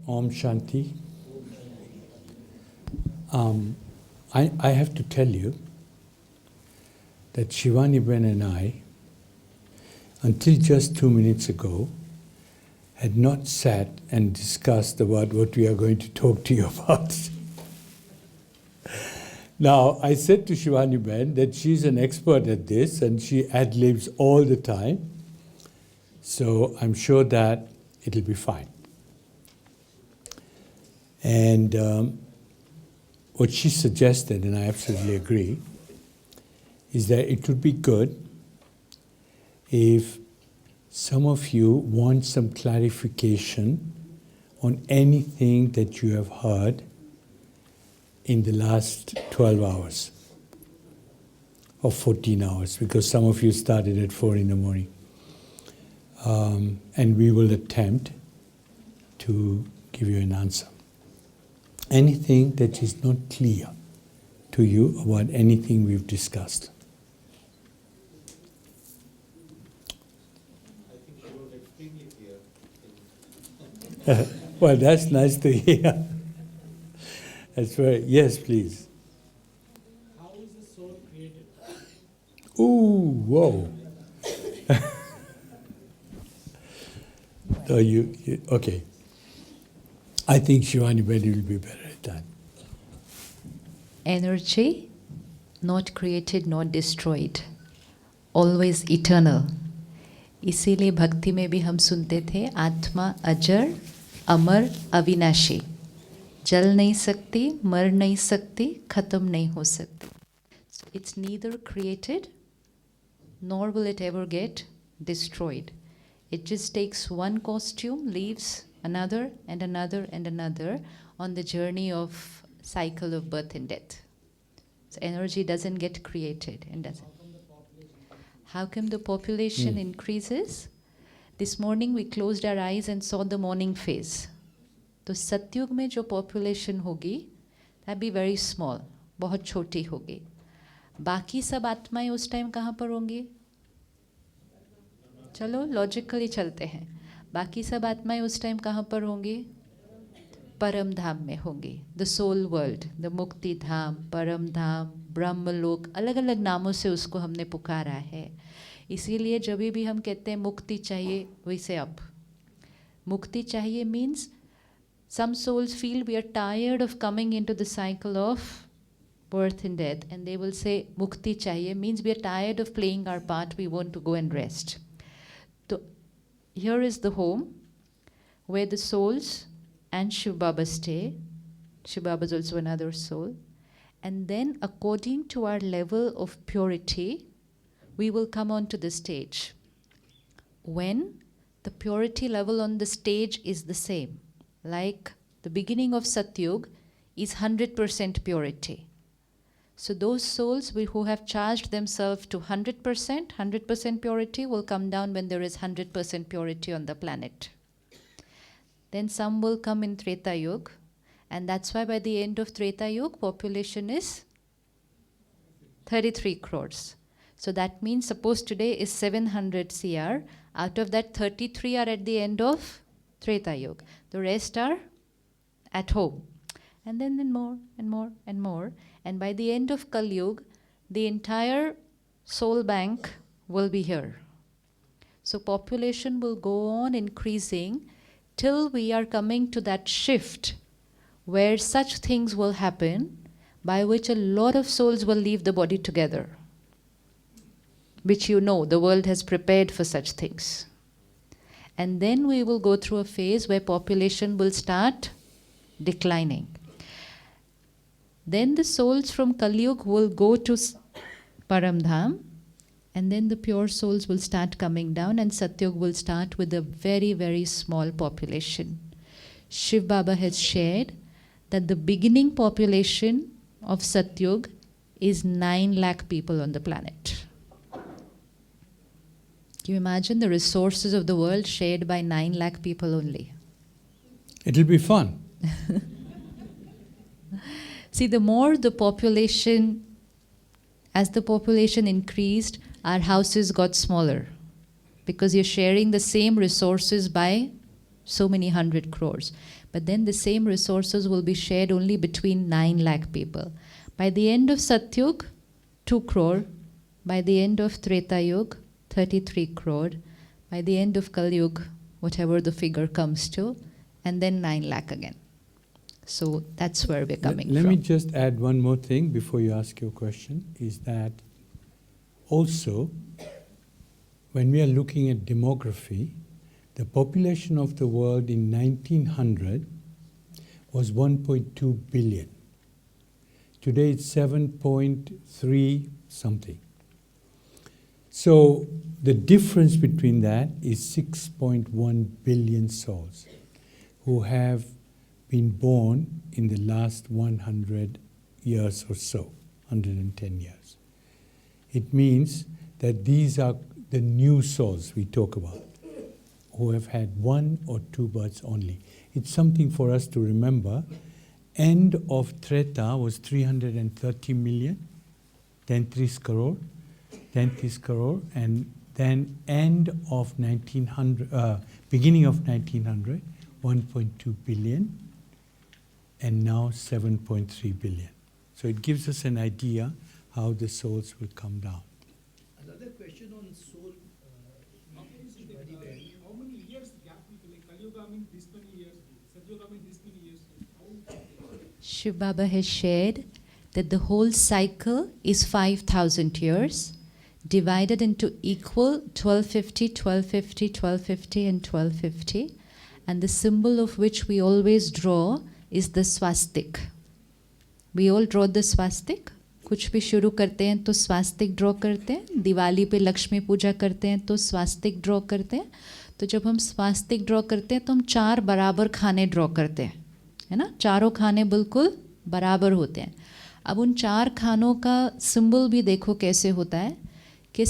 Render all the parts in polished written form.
Om Shanti. I have to tell you that Shivani Ben and I, until just 2 minutes ago, had not sat and discussed about what we are going to talk to you about. Now, I said to Shivani Ben that she's an expert at this and she ad-libs all the time. So I'm sure that it'll be fine. And what she suggested, and I absolutely agree, is that it would be good if some of you want some clarification on anything that you have heard in the last 12 hours or 14 hours, because some of you started at 4 in the morning. And we will attempt to give you an answer. Anything that is not clear to you about anything we've discussed. I think she was extremely clear. Well, that's nice to hear. That's very, yes, please. How is the soul created? Ooh, whoa. So okay. I think Shivani Bedi will be better at that. Energy, not created, not destroyed, always eternal. इसीलिए भक्ति में भी हम सुनते थे आत्मा अजर, अमर, अविनाशी, जल नहीं सकती, मर नहीं सकती, खत्म नहीं हो सकती. So it's neither created nor will it ever get destroyed. It just takes one costume, leaves another and another and another on the journey of cycle of birth and death. So energy doesn't get created and doesn't. How come the population increases? This morning we closed our eyes and saw the morning phase. तो सत्युग में जो population होगी, that be very small, बहुत छोटी होगी. बाकी सब आत्माएं उस टाइम कहाँ पर होंगी? चलो लॉजिकली चलते हैं. बाकी सब आत्माएं उस टाइम कहाँ पर होंगी? परम धाम में होंगी. द सोल वर्ल्ड, द मुक्ति धाम, परम धाम, ब्रह्मलोक, अलग अलग नामों से उसको हमने पुकारा है. इसीलिए जब भी हम कहते हैं मुक्ति चाहिए, वैसे अब मुक्ति चाहिए means some souls feel we are tired of coming into the cycle of birth and death, and they will say mukti chahiye means we are tired of playing our part, we want to go and rest. So here is the home where the souls and Shiv Baba stay. Shiv Baba is also another soul. And then according to our level of purity, we will come onto the stage. When the purity level on the stage is the same, like the beginning of Satyug is 100% purity. So those souls who have charged themselves to 100% purity will come down when there is 100% purity on the planet. Then some will come in Treta Yuga, and that's why by the end of Treta Yuga, population is 33 crores. So that means suppose today is 700 CR, out of that 33 are at the end of Treta Yuga. The rest are at home. And then more and more and more. And by the end of Kali Yuga, the entire soul bank will be here. So population will go on increasing till we are coming to that shift where such things will happen by which a lot of souls will leave the body together. Which the world has prepared for such things. And then we will go through a phase where population will start declining. Then the souls from Kali Yuga will go to Paramdham, and then the pure souls will start coming down, and Satyug will start with a very, very small population. Shiv Baba has shared that the beginning population of Satyug is 9 lakh people on the planet. Can you imagine the resources of the world shared by 9 lakh people only? It'll be fun. See, the more the population, as the population increased, our houses got smaller because you're sharing the same resources by so many 100 crores. But then the same resources will be shared only between 9 lakh people. By the end of Satyug, 2 crore. By the end of Treta Yuga, 33 crore. By the end of Kali Yuga, whatever the figure comes to, and then 9 lakh again. So that's where we're coming Let from. me just add one more thing before you ask your question, is that also, when we are looking at demography, the population of the world in 1900 was 1.2 billion. Today it's 7.3 something. So the difference between that is 6.1 billion souls who have been born in the last 100 years or so, 110 years. It means that these are the new souls we talk about, who have had 1 or 2 births only. It's something for us to remember. End of Treta was 330 million, then 30 crore, and then end of 1900, beginning of 1900, 1.2 billion, and now 7.3 billion. So it gives us an idea how the souls will come down. Another question on soul. How many years gap between Kali Yuga means this many years, Satyuga means this many years? Shiv Baba has shared that the whole cycle is 5,000 years, divided into equal 1250, 1250, 1250 and 1250, and the symbol of which we always draw is the swastik. We all draw the swastik. कुछ भी शुरू करते हैं तो स्वास्तिक draw करते हैं. दिवाली पे लक्ष्मी पूजा करते हैं तो स्वास्तिक ड्रॉ करते हैं. तो जब हम स्वास्तिक ड्रॉ करते हैं तो हम 4 बराबर खाने ड्रॉ करते हैं, है ना. चारों खाने बिल्कुल बराबर होते हैं. अब उन 4 खानों का सिंबल भी देखो कैसे होता है कि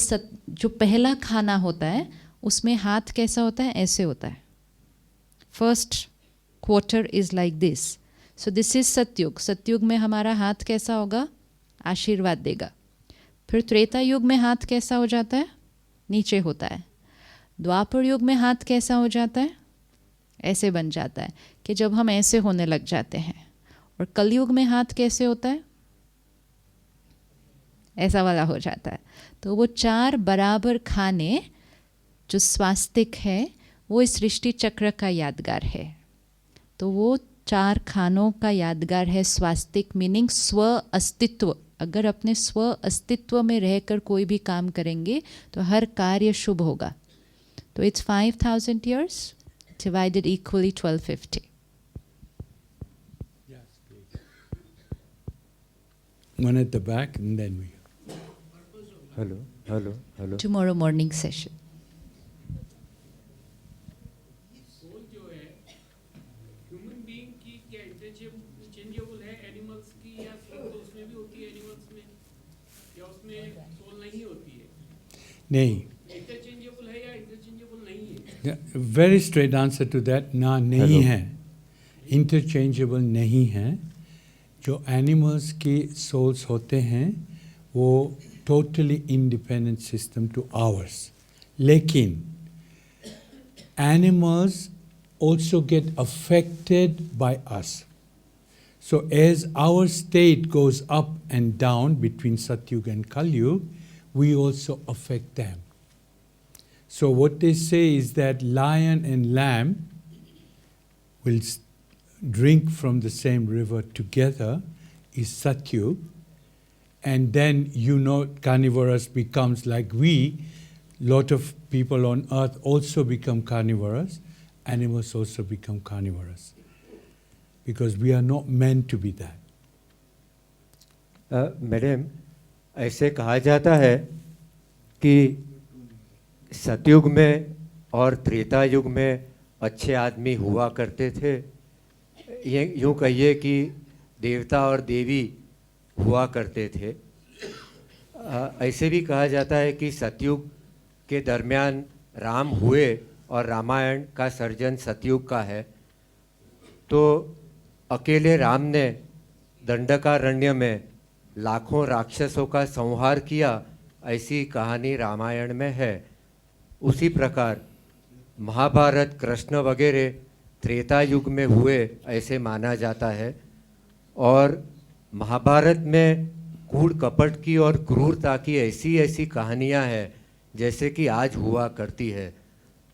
जो पहला खाना होता है उसमें हाथ कैसा होता है, ऐसे होता है. First quarter is like this. So this is सतयुग. सतयुग में हमारा हाथ कैसा होगा, आशीर्वाद देगा. फिर त्रेता युग में हाथ कैसा हो जाता है, नीचे होता है. द्वापर युग में हाथ कैसा हो जाता है, ऐसे बन जाता है कि जब हम ऐसे होने लग जाते हैं. और कलयुग में हाथ कैसे होता है, ऐसा वाला हो जाता है. तो वो 4 बराबर खाने जो स्वास्तिक है वो इस सृष्टि चक्र का यादगार है. तो वो 4 खानों का यादगार है स्वास्तिक, मीनिंग स्व अस्तित्व. अगर अपने स्व अस्तित्व में रहकर कोई भी काम करेंगे तो हर कार्य शुभ होगा. तो it's 5,000 years divided equally 1250. Yes, please. One at the back and then we. Hello Tomorrow morning session. Soul जो है ह्यूमन बीइंग की क्या इंटरचेंजेबल है एनिमल्स की, या सोल तो उसमें भी होती है एनिमल्स में, या उसमें सोल नहीं होती है? नहीं. इंटरचेंजेबल है या इंटरचेंजेबल नहीं है? Very straight answer to that, ना नहीं है. इंटरचेंजेबल नहीं है. जो एनिमल्स की सोल्स होते हैं वो totally independent system two hours. लेकिन animals also get affected by us. So as our state goes up and down between Satyug and Kalyug, we also affect them. So what they say is that lion and lamb will drink from the same river together is Satyug, and then carnivorous becomes like we. Lot of people on earth also become carnivorous. Animals also become carnivorous because we are not meant to be that. Madam, ऐसे कहा जाता है कि सतयुग में और त्रेता युग में अच्छे आदमी हुआ करते थे. ये यूँ कहिए कि देवता और देवी हुआ करते थे. ऐसे भी कहा जाता है कि सतयुग के दरमियान राम हुए और रामायण का सर्जन सतयुग का है. तो अकेले राम ने दंडकारण्य में लाखों राक्षसों का संहार किया, ऐसी कहानी रामायण में है. उसी प्रकार महाभारत, कृष्ण वगैरह त्रेता युग में हुए ऐसे माना जाता है, और महाभारत में कूड़ कपट की और क्रूरता की ऐसी ऐसी कहानियां हैं जैसे कि आज हुआ करती है।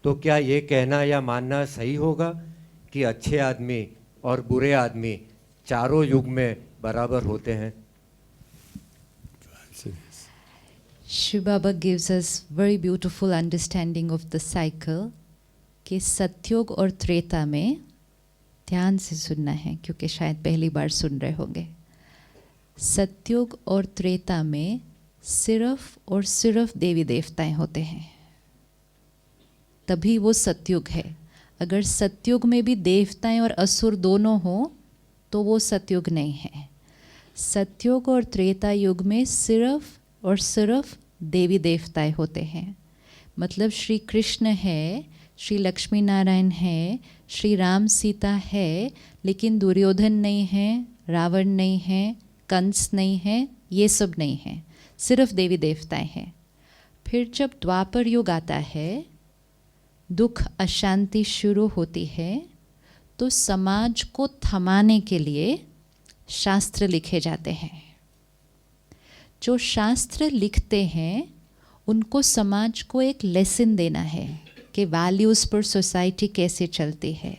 तो क्या ये कहना या मानना सही होगा कि अच्छे आदमी और बुरे आदमी चारों युग में बराबर होते हैं? Shiv Baba gives us very beautiful understanding of the cycle कि सतयुग और त्रेता में, ध्यान से सुनना है क्योंकि शायद पहली बार सुन रहे होंगे, सतयुग और त्रेता में सिर्फ और सिर्फ देवी देवताएं होते हैं, तभी वो सतयुग है। अगर सतयुग में भी देवताएं और असुर दोनों हो तो वो सतयुग नहीं है। सतयुग और त्रेता युग में सिर्फ और सिर्फ देवी देवताएं होते हैं। मतलब श्री कृष्ण है, श्री लक्ष्मी नारायण है, श्री राम सीता है, लेकिन दुर्योधन नहीं है, रावण नहीं है, कंस नहीं है, ये सब नहीं है, सिर्फ देवी देवताएं हैं। फिर जब द्वापर युग आता है, दुख अशांति शुरू होती है, तो समाज को थमाने के लिए शास्त्र लिखे जाते हैं। जो शास्त्र लिखते हैं उनको समाज को एक लेसन देना है कि वैल्यूज़ पर सोसाइटी कैसे चलती है।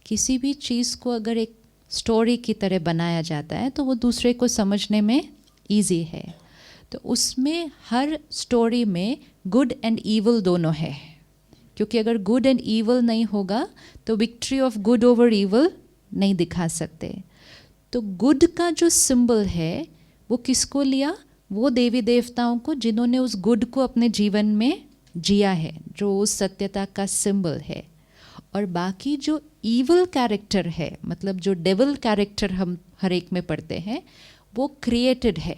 किसी भी चीज़ को अगर एक स्टोरी की तरह बनाया जाता है तो वो दूसरे को समझने में इजी है। तो उसमें हर स्टोरी में गुड एंड ईवल दोनों है, क्योंकि अगर गुड एंड ईवल नहीं होगा तो victory of good over evil नहीं दिखा सकते। तो गुड का जो सिंबल है वो किसको लिया? वो देवी देवताओं को जिन्होंने उस गुड को अपने जीवन में जिया है, जो उस सत्यता का सिंबल है। और बाकी जो ईवल कैरेक्टर है, मतलब जो डेविल कैरेक्टर हम हर एक में पढ़ते हैं, वो क्रिएटेड है।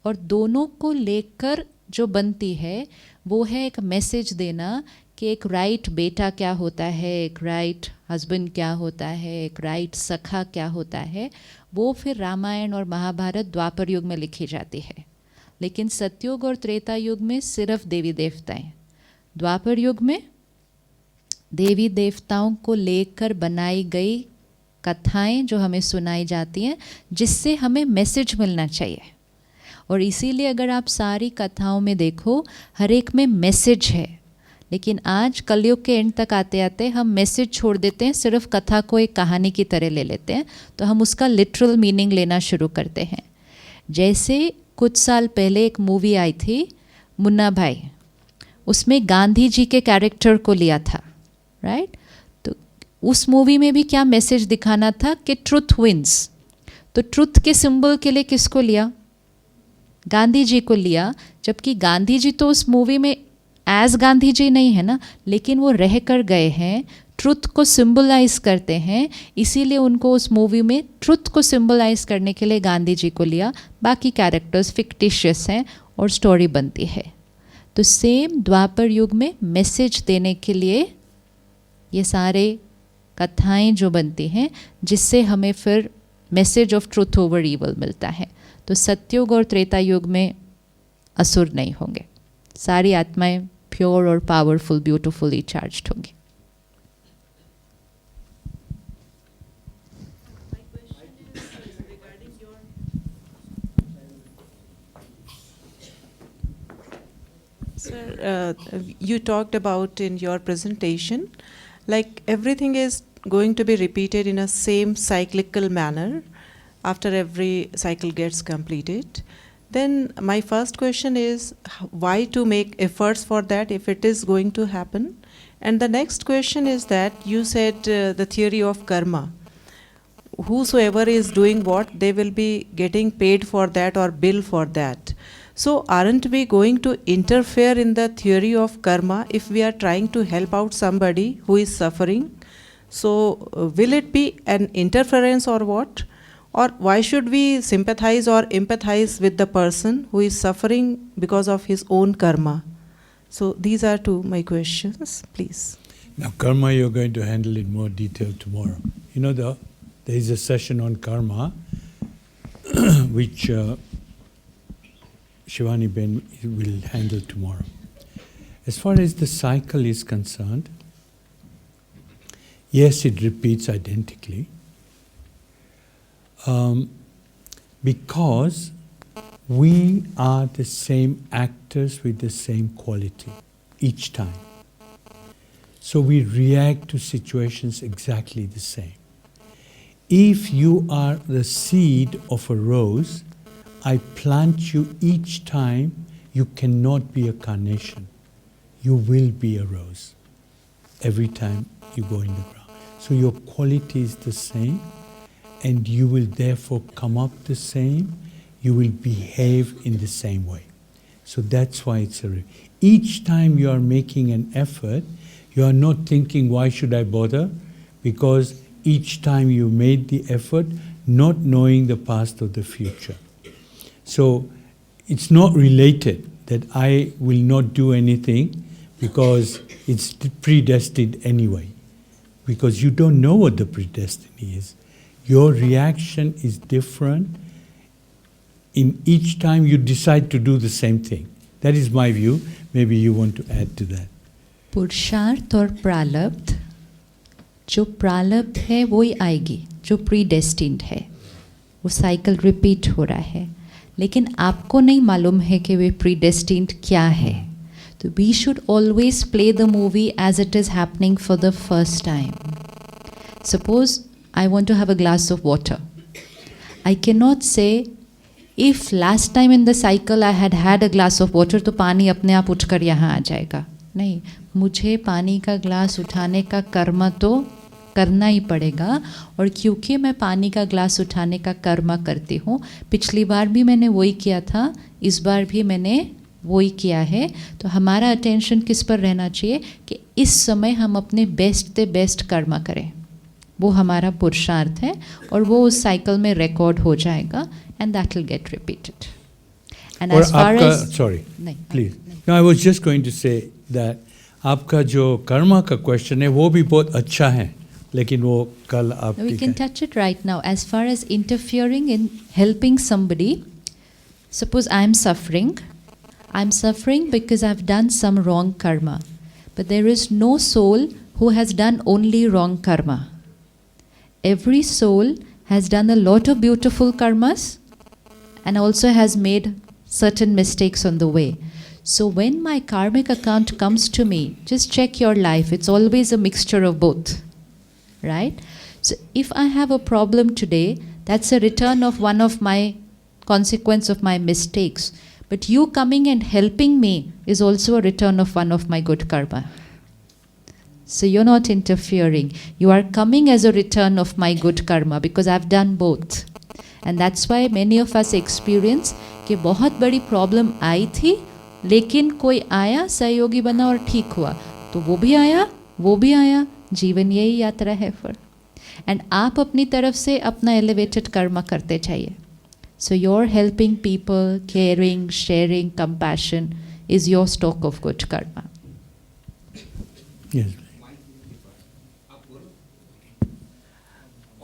और दोनों को लेकर जो बनती है वो है एक मैसेज देना कि एक राइट बेटा क्या होता है, एक राइट हस्बैंड क्या होता है, एक राइट सखा क्या होता है। वो फिर रामायण और महाभारत द्वापर युग में लिखी जाती है। लेकिन सतयुग और त्रेता युग में सिर्फ देवी देवताएं। द्वापर युग में देवी देवताओं को लेकर बनाई गई कथाएं जो हमें सुनाई जाती हैं, जिससे हमें मैसेज मिलना चाहिए। और इसीलिए अगर आप सारी कथाओं में देखो, हर एक में मैसेज है। लेकिन आज कलयुग के एंड तक आते आते हम मैसेज छोड़ देते हैं, सिर्फ कथा को एक कहानी की तरह ले लेते हैं, तो हम उसका लिटरल मीनिंग लेना शुरू करते हैं। जैसे कुछ साल पहले एक मूवी आई थी मुन्ना भाई, उसमें गांधी जी के कैरेक्टर को लिया था, राइट? तो उस मूवी में भी क्या मैसेज दिखाना था कि ट्रुथ विंस। तो ट्रुथ के सिंबल के लिए किसको लिया? गांधी जी को लिया। जबकि गांधी जी तो उस मूवी में एज गांधी जी नहीं है ना, लेकिन वो रह कर गए हैं, ट्रुथ को सिंबलाइज करते हैं, इसीलिए उनको उस मूवी में ट्रुथ को सिंबलाइज करने के लिए गांधी जी को लिया। बाकी कैरेक्टर्स फिक्टिशियस हैं और स्टोरी बनती है। तो सेम द्वापर युग में मैसेज देने के लिए ये सारे कथाएं जो बनती हैं, जिससे हमें फिर message of truth over evil मिलता है। तो सतयुग और त्रेता युग में असुर नहीं होंगे, सारी आत्माएं प्योर और पावरफुल ब्यूटीफुली चार्ज्ड होंगी। Sir, you talked about in your presentation, like everything is going to be repeated in a same cyclical manner after every cycle gets completed. Then my first question is, why to make efforts for that if it is going to happen? And the next question is that you said the theory of karma. Whosoever is doing what, they will be getting paid for that or bill for that. So aren't we going to interfere in the theory of karma if we are trying to help out somebody who is suffering? So will it be an interference or what? Or why should we sympathize or empathize with the person who is suffering because of his own karma? So these are two my questions, please. Now, karma, you're going to handle in more detail tomorrow. You know, there is a session on karma, which Shivani Ben will handle tomorrow. As far as the cycle is concerned, Yes, it repeats identically. Because we are the same actors with the same quality each time. So we react to situations exactly the same. If you are the seed of a rose, I plant you each time, you cannot be a carnation. You will be a rose every time you go in the ground. So your quality is the same, and you will therefore come up the same, you will behave in the same way. So that's why it's each time you are making an effort, you are not thinking, why should I bother? Because each time you made the effort, not knowing the past or the future. So it's not related that I will not do anything because it's predestined anyway. Because you don't know what the predestiny is. Your reaction is different in each time you decide to do the same thing. That is my view. Maybe you want to add to that. पुरुषार्थ और प्रारब्ध, जो प्रारब्ध है वही आएगी, जो प्रीडेस्टिन्ड है, वो साइकिल रिपीट हो रहा है, लेकिन आपको नहीं मालूम है कि वे प्रीडेस्टिन्ड क्या है. तो we should always play the movie as it is happening for the first time. Suppose I want to have a glass of water. I cannot say, if last time in the cycle I had had a glass of water, तो पानी अपने आप उठकर यहाँ आ जाएगा. नहीं, मुझे पानी का ग्लास उठाने का कर्म तो करना ही पड़ेगा. और क्योंकि मैं पानी का ग्लास उठाने का कर्म करती हूँ, पिछली बार भी मैंने वही किया था, इस बार भी मैंने वही किया है. तो हमारा अटेंशन किस पर रहना चाहिए कि इस समय हम अपने बेस्ट से बेस्ट कर्म करें. वो हमारा पुरुषार्थ है और वो उस साइकिल में रिकॉर्ड हो जाएगा and that will get repeated. And as far as sorry please, I was just going to say that आपका जो कर्मा का क्वेश्चन है वो भी बहुत अच्छा है, लेकिन वो कल आप we can touch it right now. As far as interfering in helping somebody, suppose I'm suffering because I've done some wrong karma, but there is no soul who has done only wrong karma. Every soul has done a lot of beautiful karmas and also has made certain mistakes on the way. So when my karmic account comes to me, just check your life. It's always a mixture of both, right? So if I have a problem today, that's a return of one of my consequence of my mistakes. But you coming and helping me is also a return of one of my good karma. So you're not interfering. You are coming as a return of my good karma because I've done both. And that's why many of us experience कि बहुत बड़ी problem आई थी, लेकिन कोई आया, सहयोगी बना और ठीक हुआ. तो वो भी आया. जीवन यही यात्रा है फिर. एंड आप अपनी तरफ से अपना एलिवेटेड कर्म करते चाहिए. So you're helping people, caring, sharing, compassion is your stock of good karma. Yes.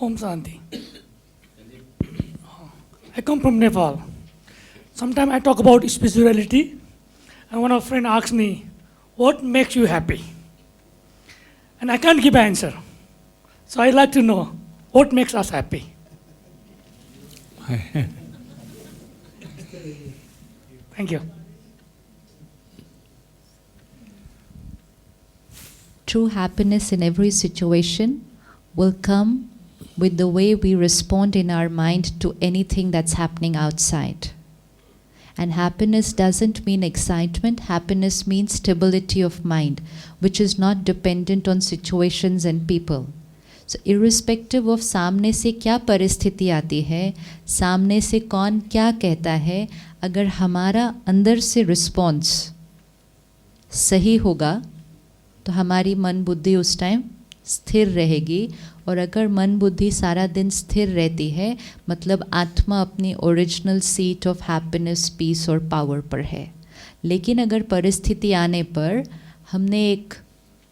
Om Shanti. I come from Nepal. Sometimes I talk about spirituality, and one of friend asks me, "What makes you happy?" And I can't give an answer. So I'd like to know what makes us happy. Thank you. True happiness in every situation will come with the way we respond in our mind to anything that's happening outside. And happiness doesn't mean excitement. Happiness means stability of mind, which is not dependent on situations and people. So irrespective of सामने से क्या परिस्थिति आती है, सामने से कौन क्या कहता है, अगर हमारा अंदर से रिस्पॉन्स सही होगा तो हमारी मन बुद्धि उस टाइम स्थिर रहेगी. और अगर मन बुद्धि सारा दिन स्थिर रहती है, मतलब आत्मा अपनी original seat of happiness, peace और पावर पर है. लेकिन अगर परिस्थिति आने पर हमने एक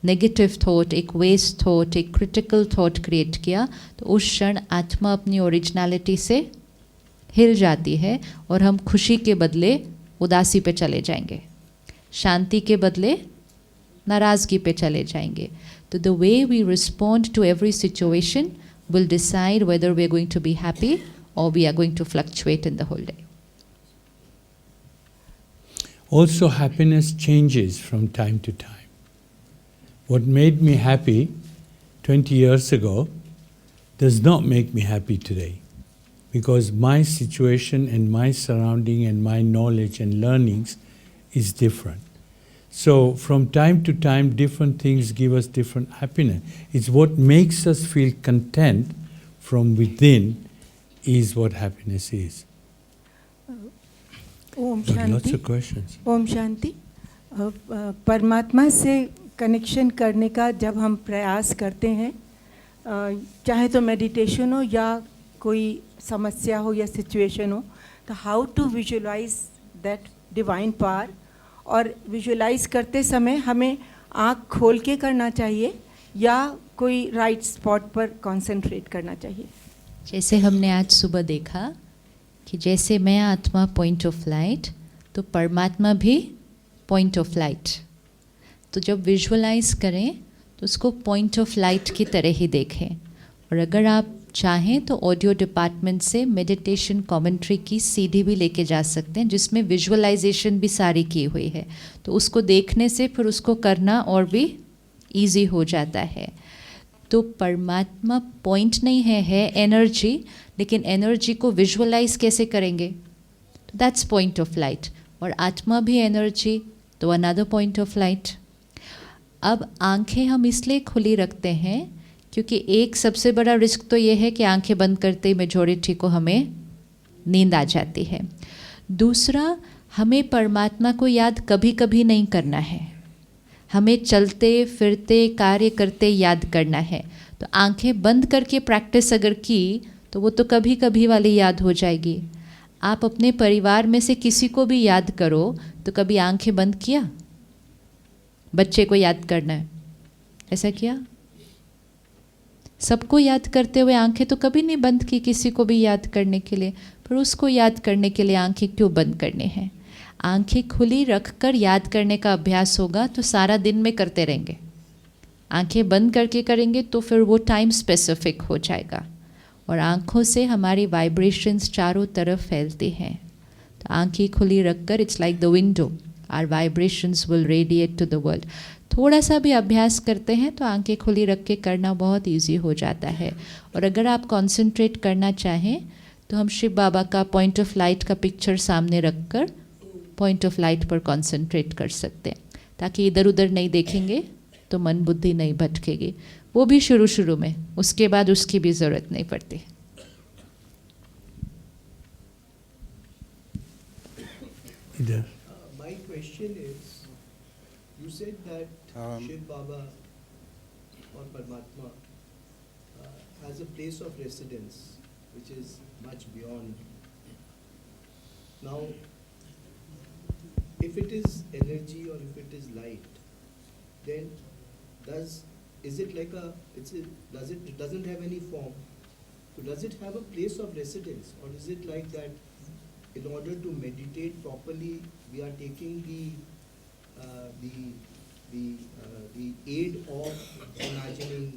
नेगेटिव थॉट, एक वेस्ट थॉट, एक क्रिटिकल थॉट क्रिएट किया, तो उस क्षण आत्मा अपनी ओरिजिनलिटी से हिल जाती है और हम खुशी के बदले उदासी पे चले जाएंगे, शांति के बदले नाराज़गी पे चले जाएंगे. So the way we respond to every situation will decide whether we are going to be happy or we are going to fluctuate in the whole day. Also, happiness changes from time to time. What made me happy 20 years ago does not make me happy today, because my situation and my surrounding and my knowledge and learnings is different. So from time to time, different things give us different happiness. It's what makes us feel content from within is what happiness is. Om But lots Shanti of questions. Om Shanti परमात्मा से connection करने का जब हम प्रयास करते हैं, चाहे तो मेडिटेशन हो या कोई समस्या हो या सिचुएशन हो, तो how to visualise that divine power, और विजुअलाइज करते समय हमें आँख खोल के करना चाहिए या कोई राइट स्पॉट पर कंसंट्रेट करना चाहिए? जैसे हमने आज सुबह देखा कि जैसे मैं आत्मा पॉइंट ऑफ लाइट, तो परमात्मा भी पॉइंट ऑफ लाइट। तो जब विजुअलाइज करें तो उसको पॉइंट ऑफ लाइट की तरह ही देखें। और अगर आप चाहें तो ऑडियो डिपार्टमेंट से मेडिटेशन कमेंट्री की सीडी भी लेके जा सकते हैं, जिसमें विजुअलाइजेशन भी सारी की हुई है। तो उसको देखने से फिर उसको करना और भी इजी हो जाता है। तो परमात्मा पॉइंट नहीं है एनर्जी, लेकिन एनर्जी को विजुअलाइज कैसे करेंगे? तो दैट्स पॉइंट ऑफ लाइट। और आत्मा भी एनर्जी, तो अनदर पॉइंट ऑफ लाइट। अब आंखें हम इसलिए खुली रखते हैं क्योंकि एक सबसे बड़ा रिस्क तो ये है कि आंखें बंद करते ही मेजॉरिटी को हमें नींद आ जाती है। दूसरा, हमें परमात्मा को याद कभी कभी नहीं करना है, हमें चलते फिरते कार्य करते याद करना है। तो आंखें बंद करके प्रैक्टिस अगर की तो वो तो कभी कभी वाली याद हो जाएगी। आप अपने परिवार में से किसी को भी याद करो तो कभी आंखें बंद किया? बच्चे को याद करना है, ऐसा किया? सबको याद करते हुए आंखें तो कभी नहीं बंद की किसी को भी याद करने के लिए, पर उसको याद करने के लिए आंखें क्यों बंद करने हैं? आंखें खुली रखकर याद करने का अभ्यास होगा तो सारा दिन में करते रहेंगे। आंखें बंद करके करेंगे तो फिर वो टाइम स्पेसिफिक हो जाएगा। और आँखों से हमारी वाइब्रेशंस चारों तरफ फैलती हैं। तो आंखें खुली रखकर, it's like the window, our vibrations will radiate to the world. थोड़ा सा भी अभ्यास करते हैं तो आंखें खुली रख के करना बहुत इजी हो जाता है। और अगर आप कंसंट्रेट करना चाहें तो हम शिव बाबा का पॉइंट ऑफ लाइट का पिक्चर सामने रखकर पॉइंट ऑफ लाइट पर कंसंट्रेट कर सकते हैं, ताकि इधर उधर नहीं देखेंगे तो मन बुद्धि नहीं भटकेगी। वो भी शुरू में, उसके बाद उसकी भी ज़रूरत नहीं पड़ती। इधर My question is, you said that Shiv Baba or Paramatma has a place of residence which is much beyond. Now, if it is energy or if it is light, then is it like it doesn't have any form? So does it have a place of residence, or is it like that in order to meditate properly, we are taking the aid of imagining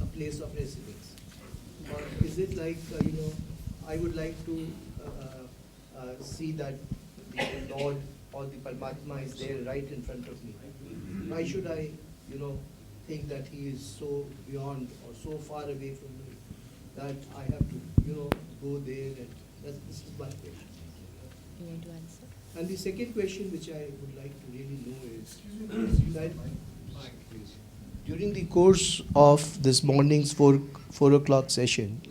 a place of residence? Or is it like, I would like to see that the Lord or the Paramatma is there right in front of me? Why should I, think that he is so beyond or so far away from me that I have to, go there, and this is my question. You want to answer? And the second question which I would like to really know is that during the course of this morning's 4 o'clock session,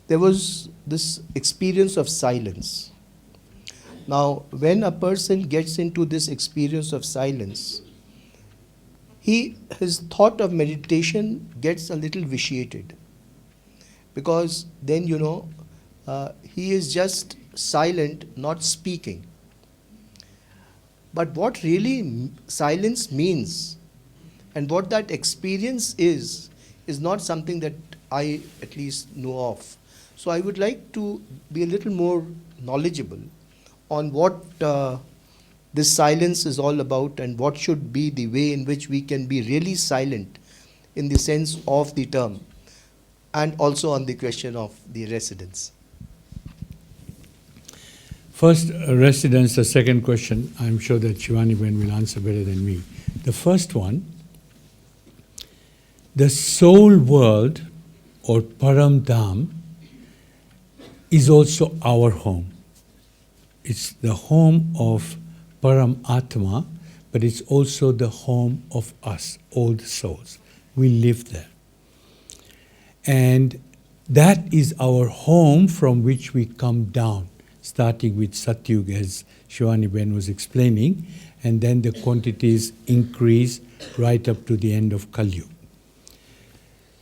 there was this experience of silence. Now, when a person gets into this experience of silence, his thought of meditation gets a little vitiated, because then, he is just silent, not speaking. But what really silence means and what that experience is not something that I at least know of. So I would like to be a little more knowledgeable on what this silence is all about, and what should be the way in which we can be really silent in the sense of the term, and also on the question of the residence. First, residence, the second question, I'm sure that Shivani Ben will answer better than me. The first one, the soul world or Param Dham is also our home. It's the home of Param Atma, but it's also the home of us, all the souls. We live there. And that is our home from which we come down, starting with Satyug, as Shivani Ben was explaining, and then the quantities increase right up to the end of Kali Yuga.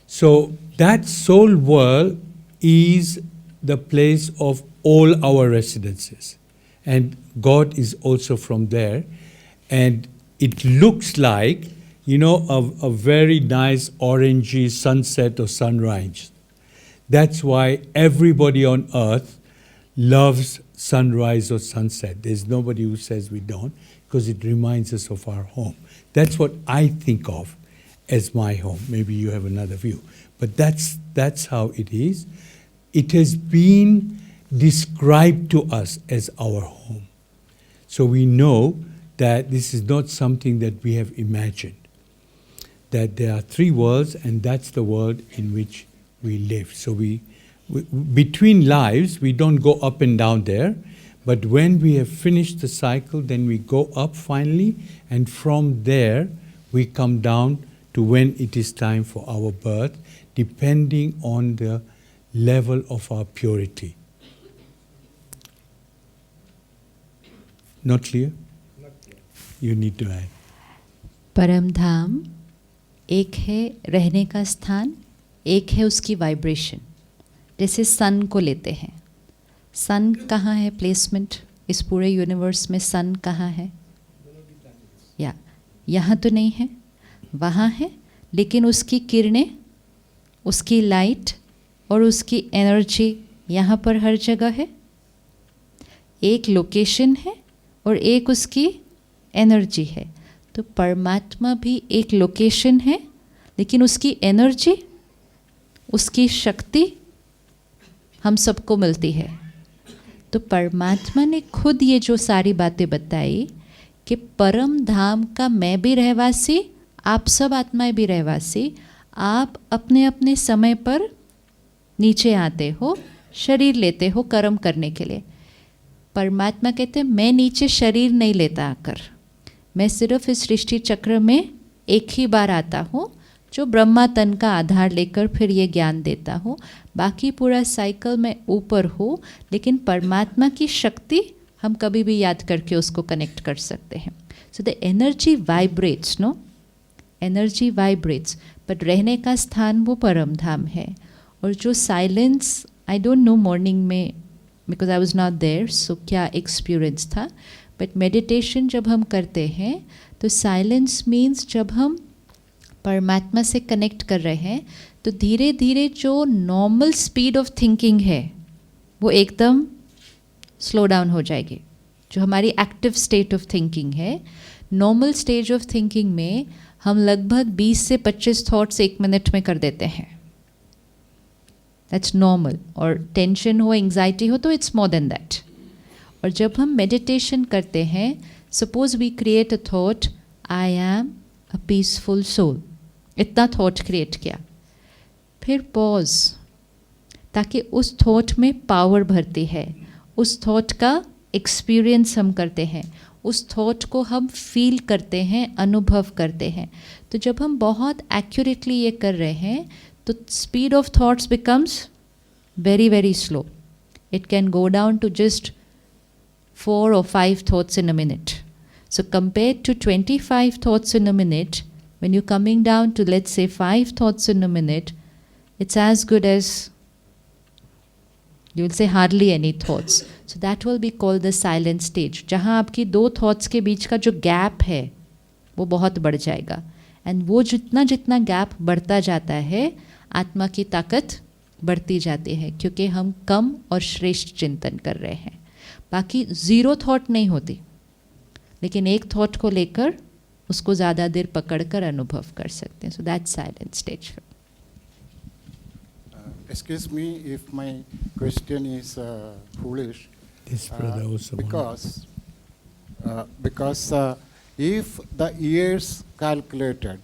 So that soul world is the place of all our residences. And God is also from there. And it looks like, you know, a very nice orangey sunset or sunrise. That's why everybody on earth loves sunrise or sunset. There's nobody who says we don't, because it reminds us of our home. That's what I think of as my home. Maybe you have another view. But that's how it is. It has been described to us as our home. So we know that this is not something that we have imagined. That there are three worlds, and that's the world in which we live. So we between lives, we don't go up and down there, but when we have finished the cycle, then we go up finally, and from there we come down to when it is time for our birth, depending on the level of our purity. Not clear? Not clear. You need to add. परम धाम एक है रहने का स्थान, एक है उसकी vibration. जैसे सन को लेते हैं, सन कहाँ है प्लेसमेंट इस पूरे यूनिवर्स में? सन कहाँ है? या यहाँ तो नहीं है, वहाँ है, लेकिन उसकी किरणें, उसकी लाइट और उसकी एनर्जी यहाँ पर हर जगह है. एक लोकेशन है और एक उसकी एनर्जी है. तो परमात्मा भी एक लोकेशन है, लेकिन उसकी एनर्जी, उसकी शक्ति हम सबको मिलती है. तो परमात्मा ने खुद ये जो सारी बातें बताई कि परम धाम का मैं भी रहवासी, आप सब आत्माएं भी रहवासी, आप अपने अपने समय पर नीचे आते हो, शरीर लेते हो कर्म करने के लिए. परमात्मा कहते हैं मैं नीचे शरीर नहीं लेता आकर, मैं सिर्फ इस सृष्टि चक्र में एक ही बार आता हूँ, जो ब्रह्मा तन का आधार लेकर फिर ये ज्ञान देता हूँ. बाकी पूरा साइकिल में ऊपर हो, लेकिन परमात्मा की शक्ति हम कभी भी याद करके उसको कनेक्ट कर सकते हैं. So the energy vibrates, no, energy vibrates, but रहने का स्थान वो परम धाम है. और जो silence, I don't know morning में, because I was not there, so क्या एक्सपीरियंस था, बट मेडिटेशन जब हम करते हैं तो साइलेंस मीन्स जब हम परमात्मा से कनेक्ट कर रहे हैं तो धीरे धीरे जो नॉर्मल स्पीड ऑफ थिंकिंग है वो एकदम स्लो डाउन हो जाएगी. जो हमारी एक्टिव स्टेट ऑफ थिंकिंग है, नॉर्मल स्टेज ऑफ थिंकिंग में हम लगभग 20 से 25 थॉट्स 1 मिनट में कर देते हैं. That's normal. और टेंशन हो, एंग्जाइटी हो तो इट्स मोर देन दैट. और जब हम मेडिटेशन करते हैं, suppose we create a thought, I am a peaceful soul, इतना थॉट क्रिएट किया, फिर पॉज, ताकि उस थॉट में पावर भरती है, उस थॉट का एक्सपीरियंस हम करते हैं, उस थॉट को हम फील करते हैं, अनुभव करते हैं. तो जब हम बहुत एक्यूरेटली ये कर रहे हैं तो speed of thoughts becomes very very slow. It can go down to just 4 or 5 thoughts in a minute. So compared to 25 thoughts in a minute, when you're coming down to, let's say, 5 thoughts in a minute, it's as good as, you will say, hardly any thoughts. So that will be called the silent stage. जहाँ आपकी 2 thoughts के बीच का जो gap है वो बहुत बढ़ जाएगा. And वो जितना जितना gap बढ़ता जाता है, आत्मा की ताकत बढ़ती जाती है, क्योंकि हम कम और श्रेष्ठ चिंतन कर रहे हैं. बाकी 0 थॉट नहीं होती, लेकिन एक थॉट को लेकर उसको ज़्यादा देर पकड़कर अनुभव कर सकते हैं. So that silent stage. Excuse me if my question is foolish. This brother also Because if the years calculated,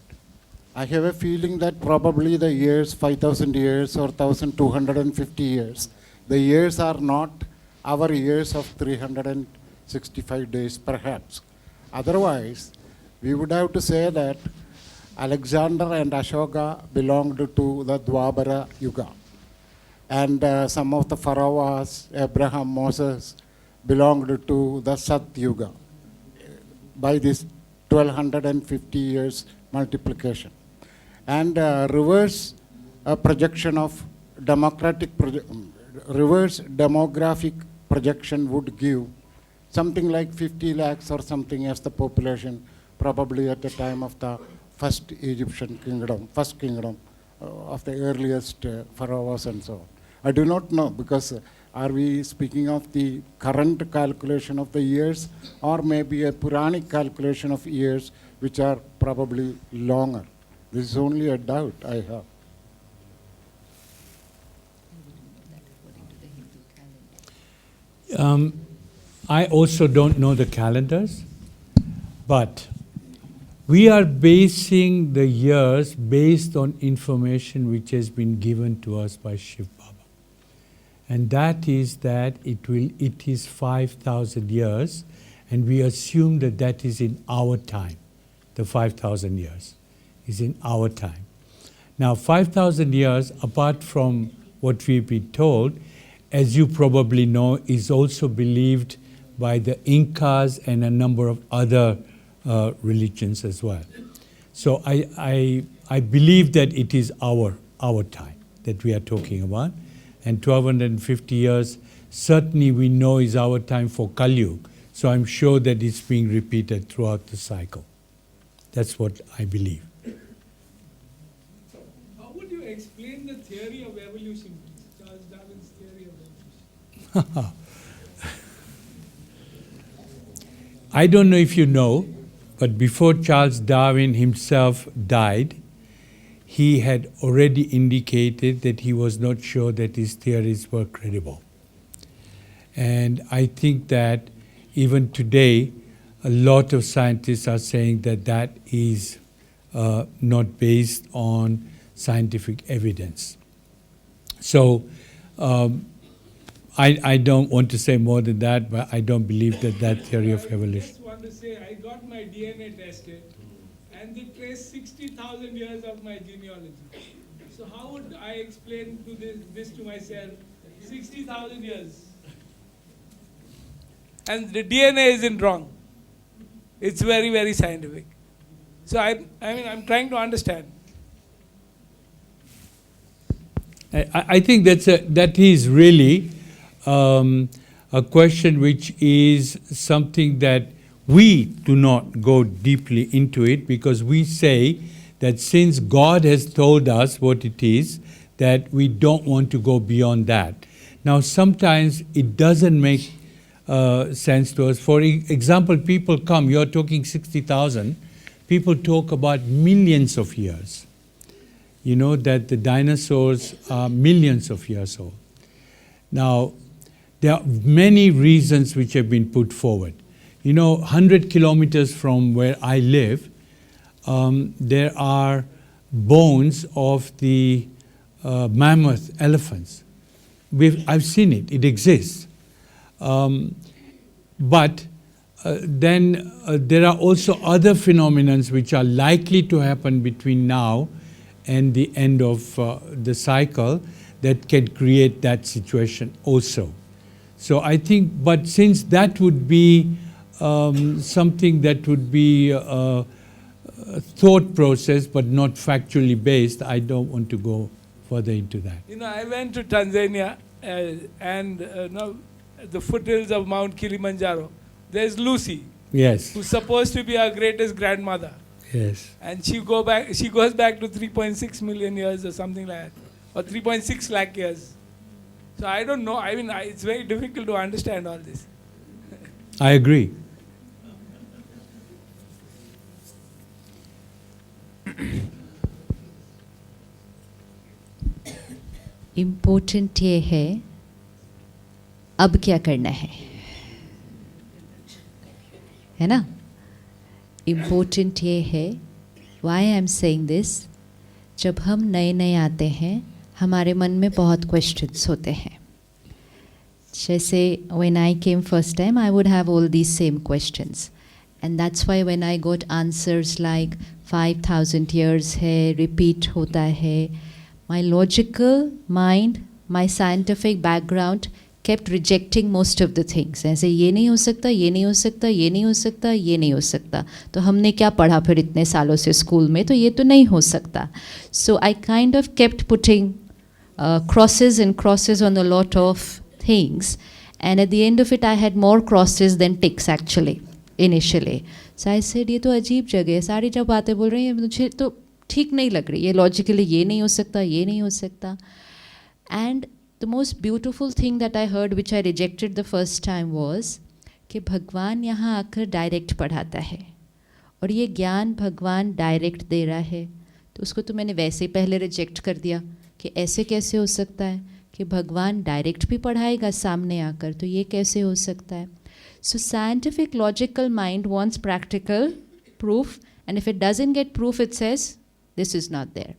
I have a feeling that probably the years 5,000 years or 1,250 years, the years are not our years of 365 days perhaps. Otherwise, we would have to say that Alexander and Ashoka belonged to the Dwapara Yuga. And some of the pharaohs, Abraham, Moses, belonged to the Sat Yuga by this 1250 years multiplication. And reverse projection of reverse demographic projection would give something like 50 lakhs or something as the population, probably at the time of the first Egyptian kingdom, first kingdom of the earliest pharaohs and so on. I do not know, because are we speaking of the current calculation of the years, or maybe a Puranic calculation of years which are probably longer? This is only a doubt I have. I also don't know the calendars, but we are basing the years based on information which has been given to us by Shiv Baba. And that is that it is 5,000 years, and we assume that that is in our time. The 5,000 years is in our time. Now, 5,000 years, apart from what we've been told, as you probably know, is also believed by the Incas and a number of other religions as well. So I believe that it is our time that we are talking about. And 1250 years, certainly we know is our time for Kali Yuga. So I'm sure that it's being repeated throughout the cycle. That's what I believe. How would you explain the theory of evolution, Charles Darwin's theory of evolution? I don't know if you know, but before Charles Darwin himself died, he had already indicated that he was not sure that his theories were credible. And I think that even today, a lot of scientists are saying that that is not based on scientific evidence. So I don't want to say more than that, but I don't believe that that theory of evolution. I just want to say, I got my DNA tested, and they traced 60,000 years of my genealogy. So how would I explain to this to myself? 60,000 years. And the DNA isn't wrong. It's very, very scientific. So I'm trying to understand. I think that is really a question which is something that we do not go deeply into it, because we say that since God has told us what it is, that we don't want to go beyond that. Now, sometimes it doesn't make sense to us. For example, people come, you're talking 60,000, people talk about millions of years. You know that the dinosaurs are millions of years old. Now, there are many reasons which have been put forward. You know, 100 kilometers from where I live, there are bones of the mammoth elephants. I've seen it, it exists. But then there are also other phenomena which are likely to happen between now and the end of the cycle that can create that situation also. So I think, but since that would be something that would be a thought process but not factually based, I don't want to go further into that. You know, I went to Tanzania and now at the foothills of Mount Kilimanjaro, there's Lucy, Yes, who's supposed to be our greatest grandmother. yes. And she goes back to 3.6 million years or something like that, or 3.6 lakh years. So I don't know. I mean, it's very difficult to understand all this. I agree. Important ये है अब क्या करना है ना? Important ये है, why I am saying this, जब हम नए नए आते हैं हमारे मन में बहुत क्वेश्चंस होते हैं. जैसे when I came first time, I would have all these same questions. And that's why when I got answers like 5,000 years है, repeat होता है, my logical mind, my scientific background kept rejecting most of the things. ऐसे ये नहीं हो सकता, ये नहीं हो सकता, ये नहीं हो सकता, ये नहीं हो सकता. तो हमने क्या पढ़ा फिर इतने सालों से स्कूल में, तो ये तो नहीं हो सकता. So I kind of kept putting crosses and crosses on a lot of things, and at the end of it I had more crosses than ticks actually initially. So I said ये तो अजीब जगह है, सारी जब बातें बोल रही हैं मुझे तो ठीक नहीं लग रही, ये लॉजिकली ये नहीं हो सकता, ये नहीं हो सकता. And the most beautiful thing that I heard which I rejected the first time was कि भगवान यहाँ आकर डायरेक्ट पढ़ाता है और ये ज्ञान भगवान डायरेक्ट दे रहा है. तो उसको तो मैंने वैसे ही पहले रिजेक्ट कर दिया कि ऐसे कैसे हो सकता है कि भगवान डायरेक्ट भी पढ़ाएगा सामने आकर, तो ये कैसे हो सकता है. So scientific logical mind wants practical proof, and if it doesn't get proof it says this is not there.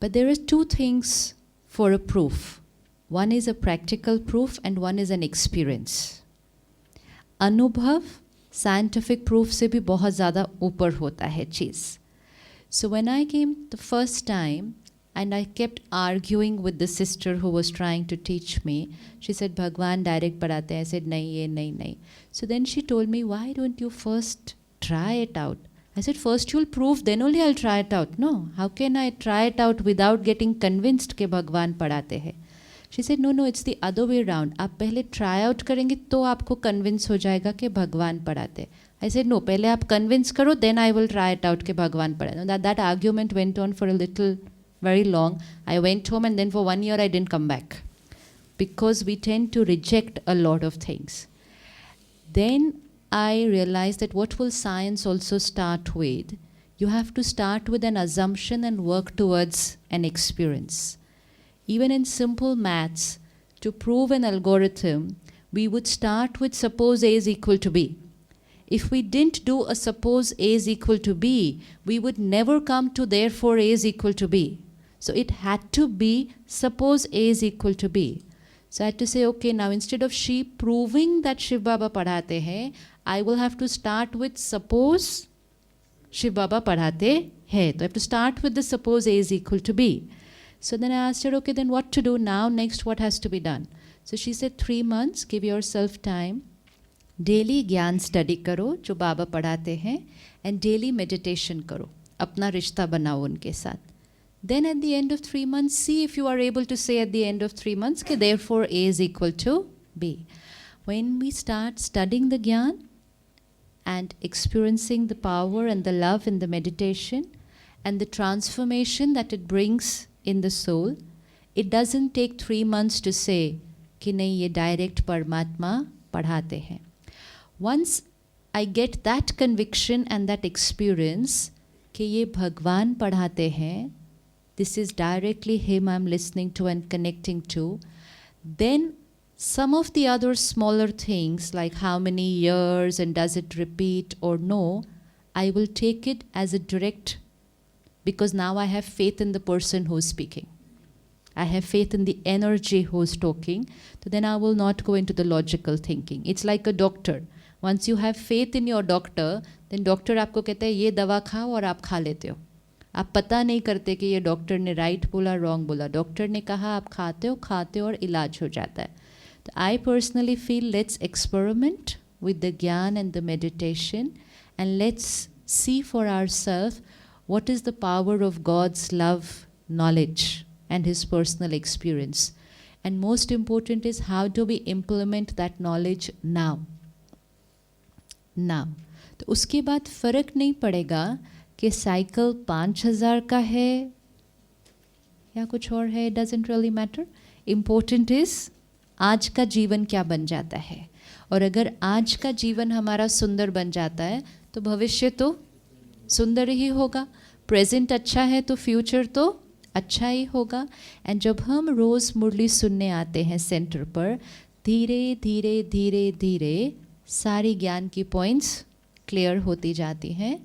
But there are two things for a proof. One is a practical proof and one is an experience. अनुभव scientific proof से भी बहुत ज़्यादा ऊपर होता है चीज़. So when I came the first time and I kept arguing with the sister who was trying to teach me. She said, Bhagwan direct padhate hain. I said, nahi, ye nahi, nahi. So then she told me, why don't you first try it out? I said, first you'll prove, then only I'll try it out. No, how can I try it out without getting convinced ke Bhagwan padhate hain? She said, no, it's the other way around. आप पहले try out करेंगे तो आपको convince हो जाएगा कि भगवान पढ़ाते हैं. I said, no, पहले आप convince करो, then I will try it out कि भगवान पढ़ाते. That argument went on for a little very long. I went home and then for 1 year I didn't come back because we tend to reject a lot of things. Then I realized that what will science also start with? You have to start with an assumption and work towards an experience. Even in simple maths, to prove an algorithm, we would start with suppose A is equal to B. If we didn't do a suppose A is equal to B, we would never come to therefore A is equal to B. So it had to be suppose A is equal to B. So I had to say, okay, now instead of she proving that Shiv Baba padhate hain, I will have to start with suppose Shiv Baba padhate hain. So I have to start with the suppose A is equal to B. So then I asked her, okay, then what to do now? Next, what has to be done? So she said, 3 months, give yourself time. Daily ज्ञान study करो जो बाबा पढ़ाते हैं, and daily meditation करो, अपना रिश्ता बनाओ उनके साथ. Then at the end of 3 months, see if you are able to say at the end of 3 months कि therefore A is equal to B. When we start studying the Gyan and experiencing the power and the love in the meditation and the transformation that it brings in the soul, it doesn't take 3 months to say कि नहीं ये direct परमात्मा पढ़ाते हैं. Once I get that conviction and that experience कि ये भगवान पढ़ाते हैं, this is directly him I'm listening to and connecting to, then some of the other smaller things like how many years and does it repeat or no, I will take it as a direct, because now I have faith in the person who's speaking. I have faith in the energy who's talking, so then I will not go into the logical thinking. It's like a doctor. Once you have faith in your doctor, then doctor आपको कहता है ये दवा खाओ और आप खा लेते हो. आप पता नहीं करते कि ये डॉक्टर ने राइट बोला रॉन्ग बोला. डॉक्टर ने कहा आप खाते हो और इलाज हो जाता है. तो I personally feel let's experiment with the gyan and the meditation and let's see for ourself what is the power of God's love, knowledge and his personal experience. And most important is how do we implement that knowledge now. तो उसके बाद फ़र्क नहीं पड़ेगा कि cycle 5000 का है या कुछ और है. Doesn't really matter. Important is आज का जीवन क्या बन जाता है. और अगर आज का जीवन हमारा सुंदर बन जाता है तो भविष्य तो सुंदर ही होगा. प्रेजेंट अच्छा है तो फ्यूचर तो अच्छा ही होगा. एंड जब हम रोज़ मुरली सुनने आते हैं सेंटर पर, धीरे धीरे धीरे धीरे सारी ज्ञान की पॉइंट्स क्लियर होती जाती हैं.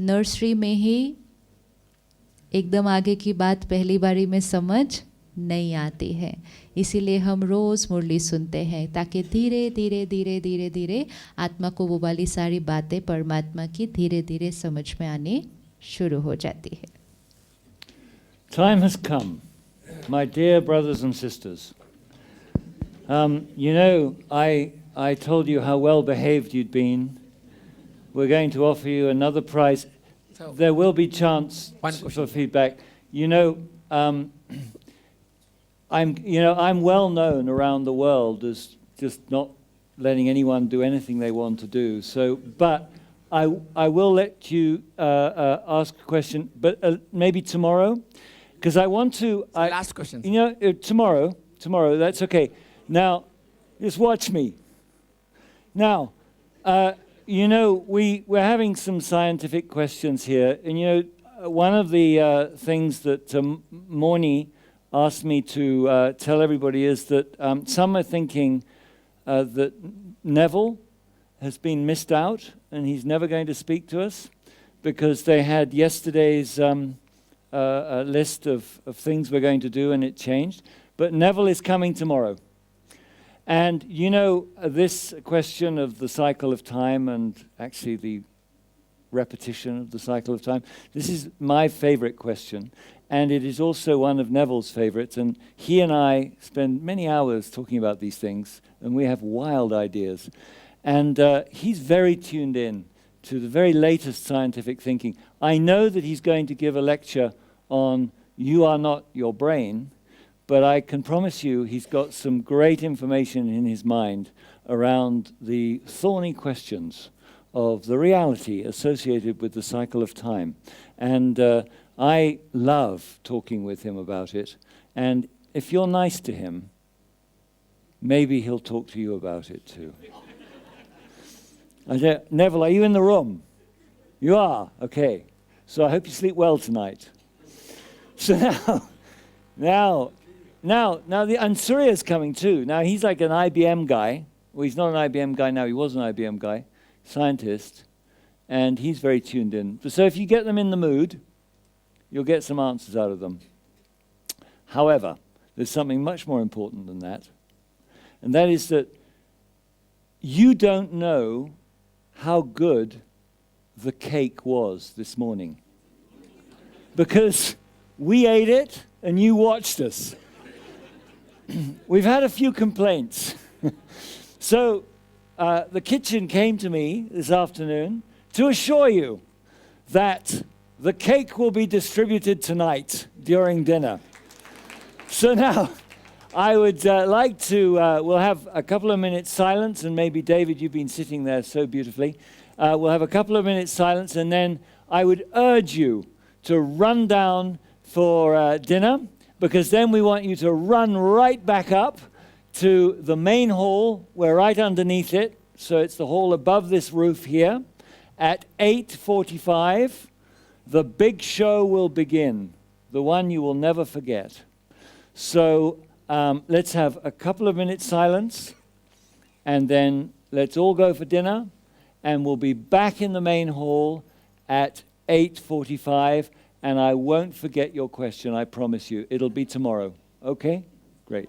नर्सरी में ही एकदम आगे की बात पहली बारी में समझ नहीं आती है, इसीलिए हम रोज़ मुरली सुनते हैं ताकि धीरे धीरे धीरे धीरे धीरे आत्मा को वो वाली सारी बातें परमात्मा की धीरे धीरे समझ में आनी शुरू हो जाती है. Time has come, my dear brothers and sisters. You know, I told you how well behaved you'd been. We're going to offer you another prize. There will be chance for feedback. You know, I'm well known around the world as just not letting anyone do anything they want to do. So, but I will let you ask a question, but maybe tomorrow, because I want to. Last question. You know, tomorrow. That's okay. Now, just watch me. Now. You know, we're having some scientific questions here, and you know, one of the things that Morni asked me to tell everybody is that some are thinking that Neville has been missed out, and he's never going to speak to us, because they had yesterday's list of things we're going to do, and it changed. But Neville is coming tomorrow. And you know, this question of the cycle of time and actually the repetition of the cycle of time, this is my favorite question. And it is also one of Neville's favorites. And he and I spend many hours talking about these things, and we have wild ideas. And he's very tuned in to the very latest scientific thinking. I know that he's going to give a lecture on You Are Not Your Brain, but I can promise you he's got some great information in his mind around the thorny questions of the reality associated with the cycle of time. And I love talking with him about it. And if you're nice to him, maybe he'll talk to you about it too. Neville, are you in the room? You are? Okay. So I hope you sleep well tonight. So now and Surya's coming too. Now he's like an IBM guy. Well, he's not an IBM guy now. He was an IBM guy, scientist, and he's very tuned in. So if you get them in the mood, you'll get some answers out of them. However, there's something much more important than that, and that is that you don't know how good the cake was this morning, because we ate it and you watched us. We've had a few complaints. So the kitchen came to me this afternoon to assure you that the cake will be distributed tonight during dinner. So now I would like to, we'll have a couple of minutes silence, and maybe David, you've been sitting there so beautifully. We'll have a couple of minutes silence, and then I would urge you to run down for dinner, because then we want you to run right back up to the main hall. We're right underneath it, so it's the hall above this roof here. At 8:45, the big show will begin, the one you will never forget. So let's have a couple of minutes silence, and then let's all go for dinner, and we'll be back in the main hall at 8:45. And I won't forget your question, I promise you. It'll be tomorrow. Okay? Great.